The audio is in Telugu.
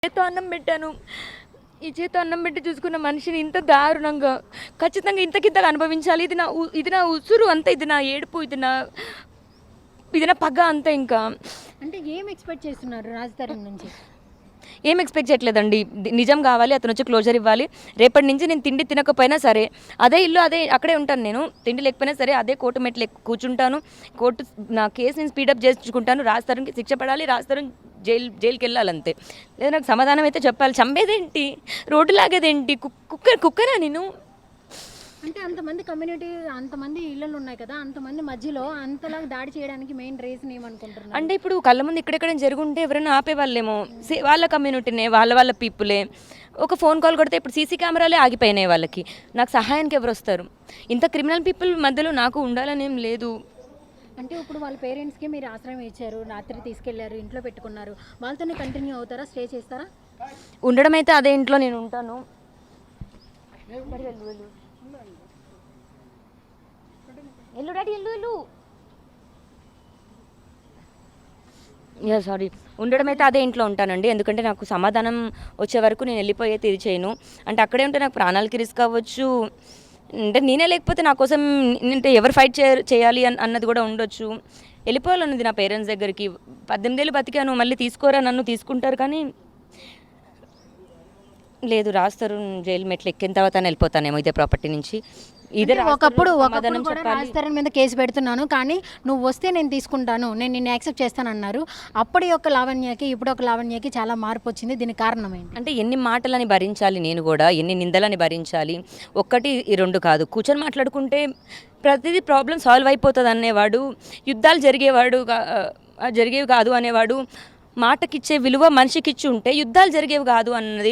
చేత్తో అన్నం పెట్టాను. ఈ చేత్తో అన్నం పెట్టి చూసుకున్న మనిషిని ఇంత దారుణంగా ఖచ్చితంగా ఇంతకింతగా అనుభవించాలి. ఇది నా ఉసురు అంతా, ఇది నా ఏడుపు, ఇది నా పగ అంతా. ఇంకా అంటే ఏం ఎక్స్పెక్ట్ చేస్తున్నారు రాజ్ తరుణ్ నుంచి? ఏం ఎక్స్పెక్ట్ చేయట్లేదండి. నిజం కావాలి, అతను వచ్చి క్లోజర్ ఇవ్వాలి. రేపటి నుంచి నేను తిండి తినకపోయినా సరే అదే ఇల్లు అక్కడే ఉంటాను. నేను తిండి లేకపోయినా సరే అదే కోర్టు మెట్లు కూర్చుంటాను. కోర్టు నా కేసుని స్పీడప్ చేసుకుంటాను. రాజ్ తరుణ్కి శిక్ష పడాలి, రాజ్ తరుణ్ జైలుకి వెళ్ళాలి అంతే. లేదా నాకు సమాధానం అయితే చెప్పాలి. చంపేదేంటి, రోడ్డు లాగేదేంటి, కుక్కరా నేను? అంటే అంతమంది కమ్యూనిటీ, అంతమంది ఇళ్ళు ఉన్నాయి కదా, అంతమంది మధ్యలో అంతలాగా దాడి చేయడానికి మెయిన్ రీజన్ ఏమనుకుంటున్నారు? అంటే ఇప్పుడు కళ్ళ ముందు ఇక్కడెక్కడ జరుగుంటే ఎవరైనా ఆపేవాళ్ళేమో. వాళ్ళ కమ్యూనిటీనే, వాళ్ళ పీపులే. ఒక ఫోన్ కాల్ కొడితే ఇప్పుడు సీసీ కెమెరాలే ఆగిపోయినాయి వాళ్ళకి. నాకు సహాయానికి ఎవరు వస్తారు? ఇంత క్రిమినల్ పీపుల్ మధ్యలో నాకు ఉండాలని ఏం లేదు. అంటే ఇప్పుడు వాళ్ళ పేరెంట్స్కి మీరు ఆశ్రయం ఇచ్చారు, రాత్రి తీసుకెళ్లారు, ఇంట్లో పెట్టుకున్నారు, వాళ్ళతోనే కంటిన్యూ అవుతారా, స్టే చేస్తారా? ఉండడం అయితే అదే ఇంట్లో నేను ఉంటాను. ఎల్లు డాడీ, ఎల్లు. సారీ, ఉండడం అయితే అదే ఇంట్లో ఉంటానండి. ఎందుకంటే నాకు సమాధానం వచ్చే వరకు నేను వెళ్ళిపోయే ఇది చేయను. అంటే అక్కడే ఉంటే నాకు ప్రాణాలకి రిస్క్ అవ్వచ్చు. అంటే నేనే లేకపోతే నా కోసం అంటే ఎవరు ఫైట్ చేయాలి అన్నది కూడా ఉండొచ్చు. వెళ్ళిపోవాలన్నది నా పేరెంట్స్ దగ్గరికి. 18 ఏళ్ళు బతికాను, మళ్ళీ తీసుకోరా నన్ను, తీసుకుంటారు కానీ లేదు. రాస్తారు జైలు మెట్లు ఎక్కిన తర్వాత వెళ్ళిపోతానేమో ఇదే ప్రాపర్టీ నుంచి. ఇదే ఒకప్పుడు కూడా రాజ్ తరుణ్ మీద కేసు పెడుతున్నాను, కానీ నువ్వు వస్తే నేను తీసుకుంటాను, నేను నిన్ను యాక్సెప్ట్ చేస్తానన్నారు. అప్పటి యొక్క లావణ్యకి ఇప్పుడు ఒక లావణ్యకి చాలా మార్పు వచ్చింది. దీనికి కారణమైంది అంటే ఎన్ని మాటలని భరించాలి నేను కూడా, ఎన్ని నిందలని భరించాలి. ఒక్కటి ఈ రెండు కాదు. కూర్చొని మాట్లాడుకుంటే ప్రతిదీ ప్రాబ్లం సాల్వ్ అయిపోతుంది అనేవాడు, యుద్ధాలు జరిగేవి కాదు అనేవాడు, మాటకిచ్చే విలువ మనిషికిచ్చి ఉంటే యుద్ధాలు జరిగేవి కాదు అన్నది